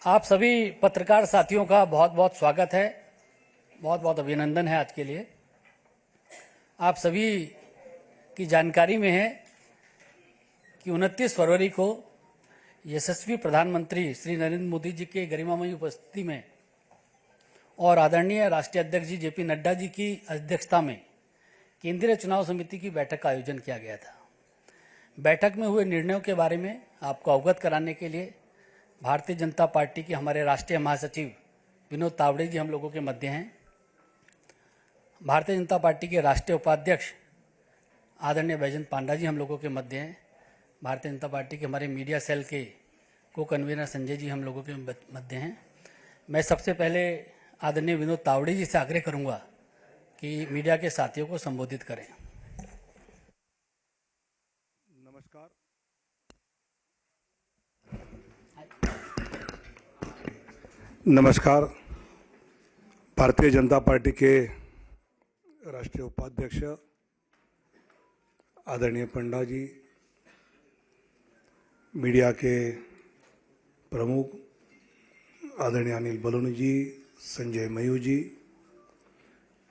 आप सभी पत्रकार साथियों का बहुत बहुत स्वागत है, बहुत बहुत अभिनंदन है आज के लिए। आप सभी की जानकारी में है कि 29 फरवरी को यशस्वी प्रधानमंत्री श्री नरेंद्र मोदी जी के गरिमामयी उपस्थिति में और आदरणीय राष्ट्रीय अध्यक्ष जी जेपी नड्डा जी की अध्यक्षता में केंद्रीय चुनाव समिति की बैठक का आयोजन किया गया था। बैठक में हुए निर्णयों के बारे में आपको अवगत कराने के लिए भारतीय जनता पार्टी के हमारे राष्ट्रीय महासचिव विनोद तावड़े जी हम लोगों के मध्य हैं। भारतीय जनता पार्टी के राष्ट्रीय उपाध्यक्ष आदरणीय बैजयंत पांडा जी हम लोगों के मध्य हैं। भारतीय जनता पार्टी के हमारे मीडिया सेल के को कन्वीनर संजय जी हम लोगों के मध्य हैं। मैं सबसे पहले आदरणीय विनोद तावड़े जी से आग्रह करूंगा कि मीडिया के साथियों को संबोधित करें। नमस्कार। नमस्कार। भारतीय जनता पार्टी के राष्ट्रीय उपाध्यक्ष आदरणीय पंडा जी, मीडिया के प्रमुख आदरणीय अनिल बलूनी जी, संजय मयूर जी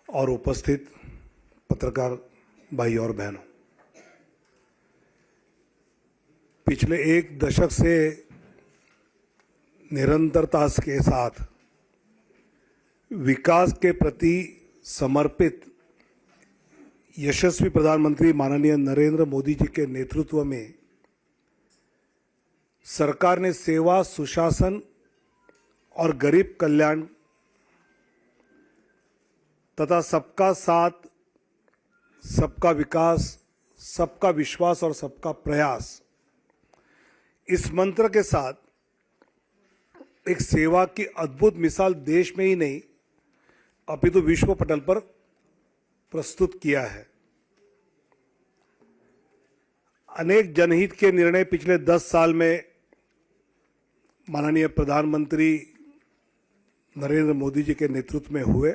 और उपस्थित पत्रकार भाई और बहनों, पिछले एक दशक से निरंतरता के साथ विकास के प्रति समर्पित यशस्वी प्रधानमंत्री माननीय नरेंद्र मोदी जी के नेतृत्व में सरकार ने सेवा, सुशासन और गरीब कल्याण तथा सबका साथ, सबका विकास, सबका विश्वास और सबका प्रयास, इस मंत्र के साथ एक सेवा की अद्भुत मिसाल देश में ही नहीं अपितु विश्व पटल पर प्रस्तुत किया है। अनेक जनहित के निर्णय पिछले 10 साल में माननीय प्रधानमंत्री नरेंद्र मोदी जी के नेतृत्व में हुए।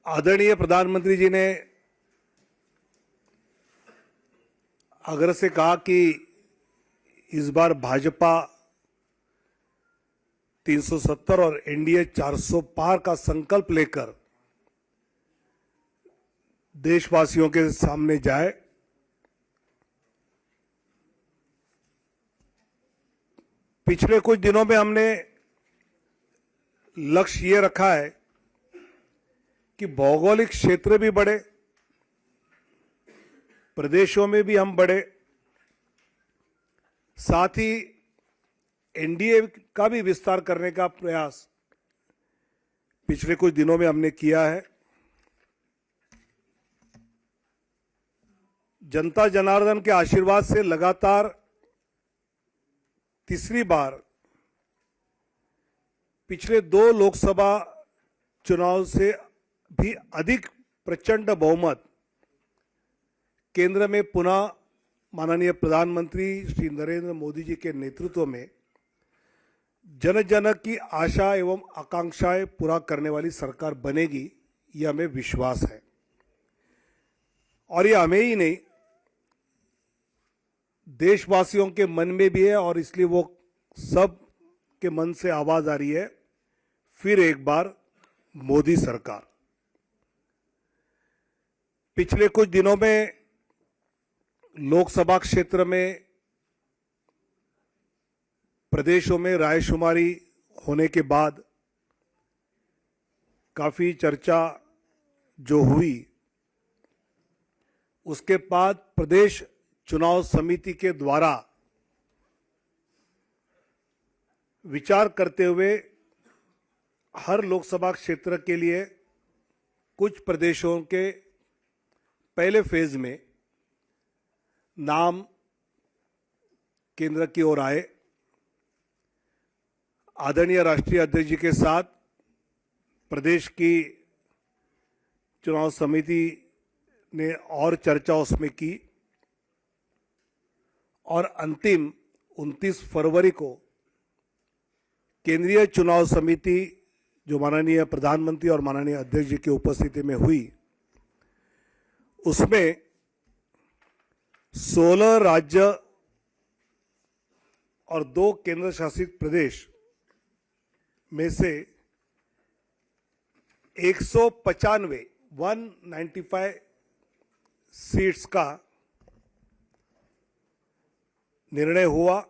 आदरणीय प्रधानमंत्री जी ने आग्रह से कहा कि इस बार भाजपा 370 और एनडीए 400 पार का संकल्प लेकर देशवासियों के सामने जाए। पिछले कुछ दिनों में हमने लक्ष्य ये रखा है कि भौगोलिक क्षेत्र भी बढ़े, प्रदेशों में भी हम बढ़े, साथ ही एनडीए का भी विस्तार करने का प्रयास पिछले कुछ दिनों में हमने किया है। जनता जनार्दन के आशीर्वाद से लगातार तीसरी बार पिछले 2 लोकसभा चुनाव से भी अधिक प्रचंड बहुमत केंद्र में पुनः माननीय प्रधानमंत्री श्री नरेंद्र मोदी जी के नेतृत्व में जन जन की आशा एवं आकांक्षाएं पूरा करने वाली सरकार बनेगी, यह हमें विश्वास है। और यह हमें ही नहीं, देशवासियों के मन में भी है और इसलिए वो सब के मन से आवाज आ रही है, फिर एक बार मोदी सरकार। पिछले कुछ दिनों में लोकसभा क्षेत्र में प्रदेशों में रायशुमारी होने के बाद काफी चर्चा जो हुई, उसके बाद प्रदेश चुनाव समिति के द्वारा विचार करते हुए हर लोकसभा क्षेत्र के लिए कुछ प्रदेशों के पहले फेज में नाम केंद्र की ओर आए। आदरणीय राष्ट्रीय अध्यक्ष जी के साथ प्रदेश की चुनाव समिति ने और चर्चा उसमें की और अंतिम 29 फरवरी को केंद्रीय चुनाव समिति जो माननीय प्रधानमंत्री और माननीय अध्यक्ष जी की उपस्थिति में हुई, उसमें 16 राज्य और 2 केंद्र शासित प्रदेश में से 195 सीट्स का निर्णय हुआ।